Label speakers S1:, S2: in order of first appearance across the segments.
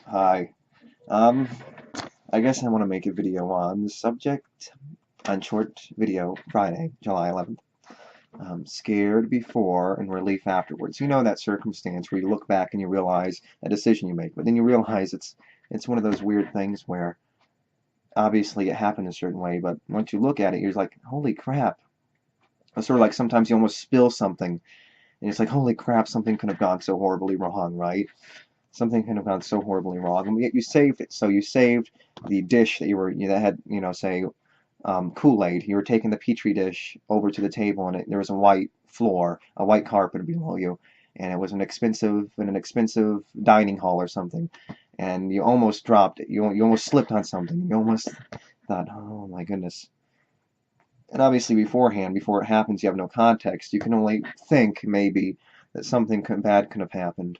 S1: Hi. Um, I guess I want to make a video on the subject on short video Friday, July 11th. Scared before and relief afterwards. You know that circumstance where you look back and you realize a decision you make, but then you realize it's one of those weird things where obviously it happened a certain way, but once you look at it, you're like, holy crap. It's sort of like sometimes you almost spill something, and it's like, holy crap, something could have gone so horribly wrong, right? Something could have gone so horribly wrong, and yet you saved it. So you saved the dish that had, say, Kool-Aid. You were taking the Petri dish over to the table, and there was a white floor, a white carpet below you, and it was an expensive dining hall or something, and you almost dropped it. You almost slipped on something. You almost thought, oh my goodness. And obviously beforehand, before it happens, you have no context. You can only think maybe that something bad could have happened.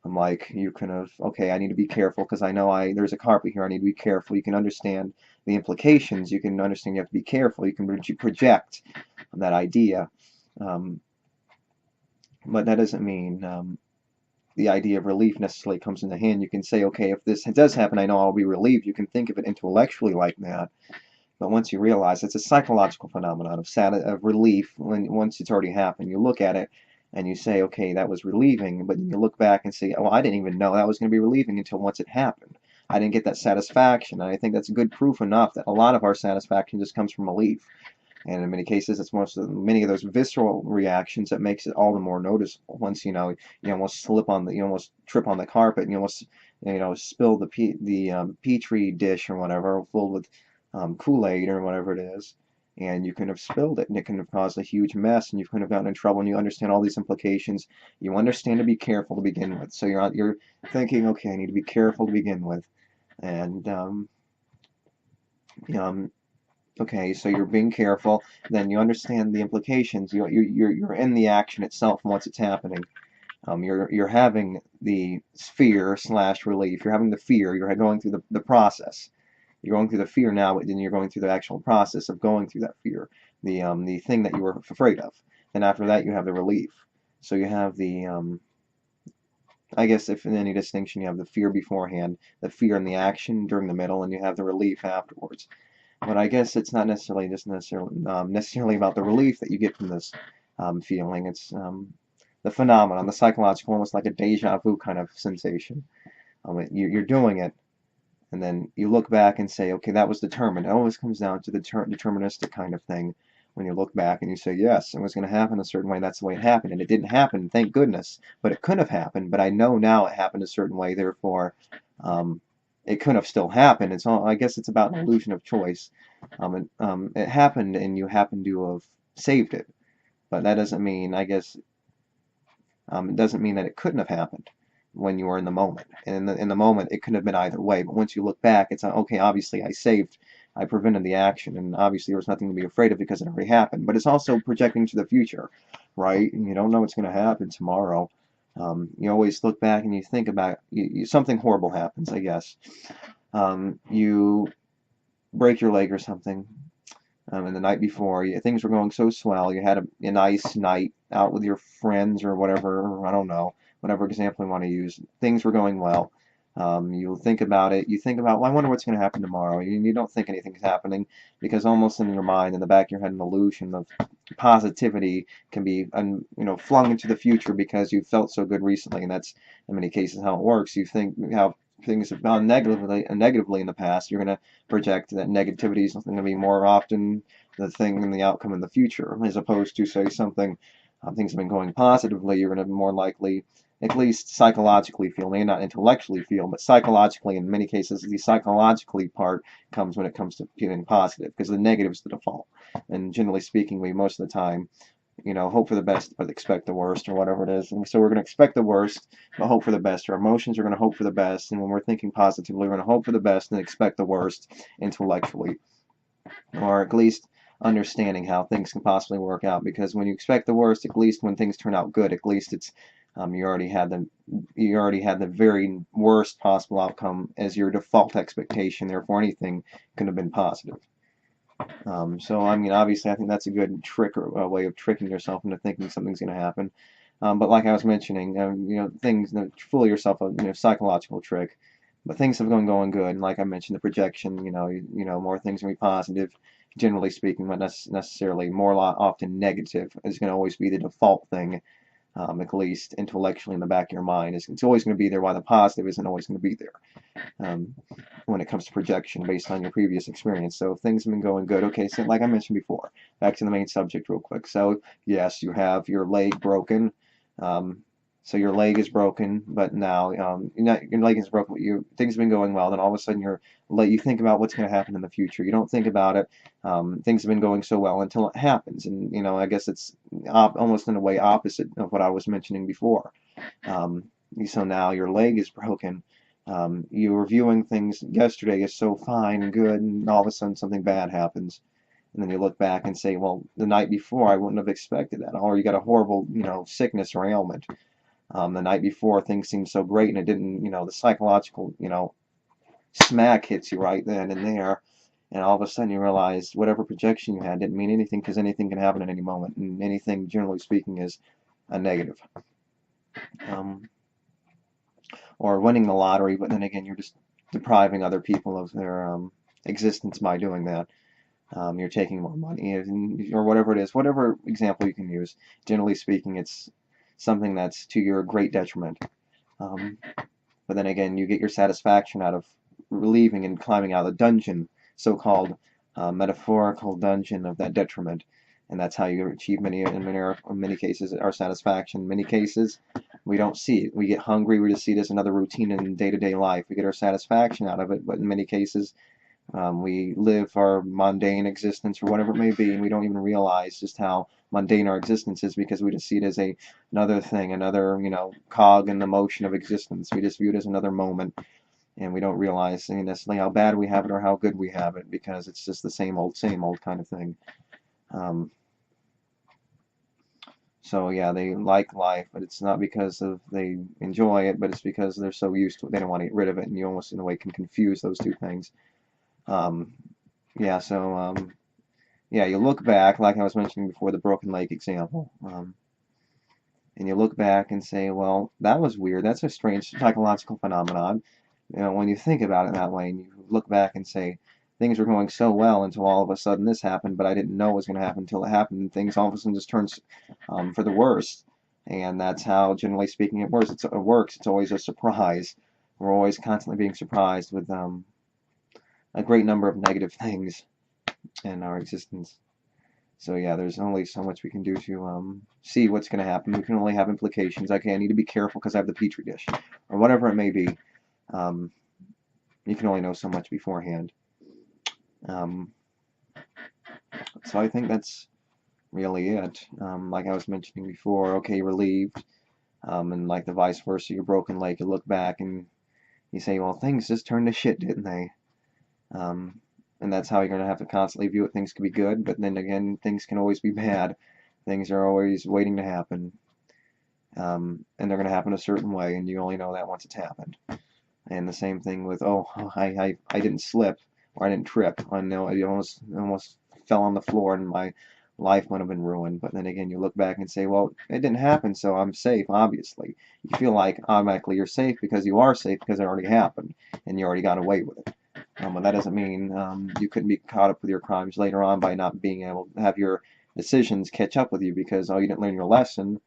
S1: I'm like, you can have, okay, I need to be careful because I know there's a carpet here. I need to be careful. You can understand the implications. You can understand you have to be careful. You can project that idea. Um, but that doesn't mean the idea of relief necessarily comes into hand. You can say, okay, if this does happen, I know I'll be relieved. You can think of it intellectually like that. But once you realize it's a psychological phenomenon of relief, once it's already happened, you look at it and you say, okay, that was relieving, but then you look back and say, oh, I didn't even know that was going to be relieving until once it happened. I didn't get that satisfaction, and I think that's good proof enough that a lot of our satisfaction just comes from relief. And in many cases, it's many of those visceral reactions that makes it all the more noticeable. Once you almost you almost trip on the carpet, and you almost spill the petri dish or whatever filled with Kool-Aid or whatever it is, and you can have spilled it, and it can have caused a huge mess, and you could have gotten in trouble, and you understand all these implications. You understand to be careful to begin with, so you're thinking, okay, I need to be careful to begin with, and um, okay, so you're being careful, then you understand the implications. You're in the action itself once it's happening. You're having the fear slash relief. You're having the fear. You're going through the process. You're going through the fear now, but then you're going through the actual process of going through that fear, the thing that you were afraid of. Then after that, you have the relief. So you have I guess if in any distinction, you have the fear beforehand, the fear and the action during the middle, and you have the relief afterwards. But I guess it's not necessarily about the relief that you get from this feeling. It's the phenomenon, the psychological, almost like a deja vu kind of sensation. You're doing it, and then you look back and say, okay, that was determined. It always comes down to the deterministic kind of thing. When you look back and you say, yes, it was going to happen a certain way, that's the way it happened. And it didn't happen, thank goodness. But it could have happened, but I know now it happened a certain way, therefore um, it could have still happened. I guess it's about an illusion of choice. It happened and you happen to have saved it. But that doesn't mean, I guess, it doesn't mean that it couldn't have happened when you were in the moment. And in the moment, it could have been either way. But once you look back, it's like, okay, obviously I prevented the action, and obviously there was nothing to be afraid of because it already happened. But it's also projecting to the future, right? And you don't know what's going to happen tomorrow. You always look back and you think about something horrible happens, I guess. You break your leg or something, and the night before, things were going so swell. You had a nice night out with your friends or whatever. I don't know, whatever example you want to use. Things were going well. You think about it. You think about, well, I wonder what's going to happen tomorrow. You don't think anything's happening because almost in your mind, in the back of your head, an illusion of positivity can be, flung into the future because you felt so good recently, and that's in many cases how it works. You think how things have gone negatively in the past. You're going to project that negativity is going to be more often the thing and the outcome in the future, as opposed to say something things have been going positively. You're going to more likely, at least psychologically feel, maybe not intellectually feel, but psychologically, in many cases, the psychologically part comes when it comes to feeling positive, because the negative is the default. And generally speaking, we most of the time, hope for the best but expect the worst or whatever it is. And so we're going to expect the worst but hope for the best. Our emotions are going to hope for the best, and when we're thinking positively, we're going to hope for the best and expect the worst intellectually, or at least understanding how things can possibly work out. Because when you expect the worst, at least when things turn out good, at least it's you already had the very worst possible outcome as your default expectation. Therefore, anything could have been positive. So, I mean, obviously, I think that's a good trick or a way of tricking yourself into thinking something's going to happen. But like I was mentioning, things, fool yourself, a psychological trick. But things have been going good, and like I mentioned, the projection, more things are going to be positive, generally speaking, but necessarily more often negative is going to always be the default thing, at least intellectually in the back of your mind. It's always going to be there, while the positive isn't always going to be there. When it comes to projection based on your previous experience. So things have been going good. Okay, so like I mentioned before, back to the main subject real quick. So yes, you have your leg broken. So your leg is broken, but now your leg is broken. But things have been going well. Then all of a sudden you think about what's going to happen in the future. You don't think about it. Things have been going so well until it happens, and I guess it's almost in a way opposite of what I was mentioning before. So now your leg is broken. You were viewing things yesterday as so fine and good, and all of a sudden something bad happens. And then you look back and say, well, the night before I wouldn't have expected that. Or you got a horrible, sickness or ailment. The night before things seemed so great, and it didn't, the psychological, smack hits you right then and there. And all of a sudden you realize whatever projection you had didn't mean anything, because anything can happen at any moment. And anything, generally speaking, is a negative. Or winning the lottery, but then again, you're just depriving other people of their existence by doing that. You're taking more money, or whatever it is, whatever example you can use. Generally speaking, it's something that's to your great detriment. But then again, you get your satisfaction out of relieving and climbing out of the dungeon, so-called metaphorical dungeon of that detriment. And that's how you achieve in many cases our satisfaction. In many cases, we don't see it. We get hungry. We just see it as another routine in day-to-day life. We get our satisfaction out of it, but in many cases, we live our mundane existence or whatever it may be, and we don't even realize just how mundane our existence is, because we just see it as another thing, another cog in the motion of existence. We just view it as another moment, and we don't realize necessarily how bad we have it or how good we have it, because it's just the same old kind of thing. So yeah, they like life, but it's not because they enjoy it, but it's because they're so used to it, they don't want to get rid of it, and you almost in a way can confuse those two things. Yeah, so yeah, you look back, like I was mentioning before, the broken leg example, and you look back and say, well, that was weird. That's a strange psychological phenomenon. When you think about it that way, and you look back and say, things were going so well until all of a sudden this happened, but I didn't know it was going to happen until it happened, and things all of a sudden just turns for the worse. And that's how, generally speaking, it works. It works. It's always a surprise. We're always constantly being surprised with a great number of negative things in our existence. So yeah, there's only so much we can do to see what's going to happen. We can only have implications. Okay, I need to be careful because I have the petri dish, or whatever it may be. You can only know so much beforehand. So I think that's really it. Like I was mentioning before, okay, you're relieved, and like the vice versa, your broken leg, you look back and you say, well, things just turned to shit, didn't they? And that's how you're going to have to constantly view it. Things can be good, but then again, things can always be bad. Things are always waiting to happen. And they're going to happen a certain way, and you only know that once it's happened. And the same thing with, oh, I didn't slip, or I didn't trip. I know I almost fell on the floor, and my life would have been ruined. But then again, you look back and say, well, it didn't happen, so I'm safe, obviously. You feel like automatically you're safe because you are safe because it already happened, and you already got away with it. But that doesn't mean you couldn't be caught up with your crimes later on by not being able to have your decisions catch up with you, because you didn't learn your lesson,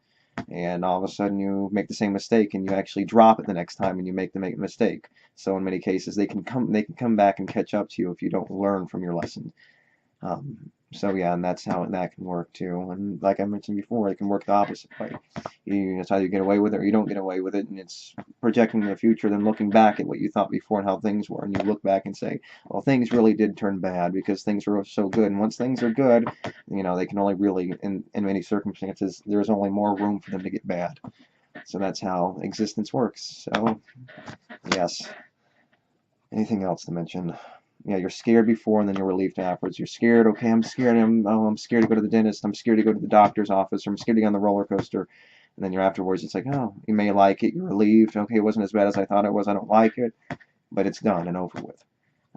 S1: and all of a sudden you make the same mistake and you actually drop it the next time and you make the mistake. So in many cases they can come back and catch up to you if you don't learn from your lesson. So yeah, and that's how that can work too. And like I mentioned before, it can work the opposite way. It's either you get away with it or you don't get away with it, and it's projecting the future, then looking back at what you thought before and how things were, and you look back and say, well, things really did turn bad because things were so good. And once things are good, they can only really, in many circumstances, there's only more room for them to get bad. So that's how existence works. So, yes. Anything else to mention? Yeah, you're scared before and then you're relieved afterwards. You're scared, okay, I'm scared, I'm scared to go to the dentist, I'm scared to go to the doctor's office, or I'm scared to get on the roller coaster. And then you're afterwards, it's like, oh, you may like it, you're relieved, okay, it wasn't as bad as I thought it was, I don't like it, but it's done and over with.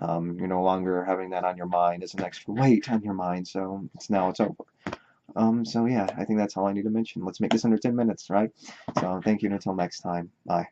S1: You're no longer having that on your mind as an extra weight on your mind, so now it's over. So yeah, I think that's all I need to mention. Let's make this under 10 minutes, right? So thank you, and until next time, bye.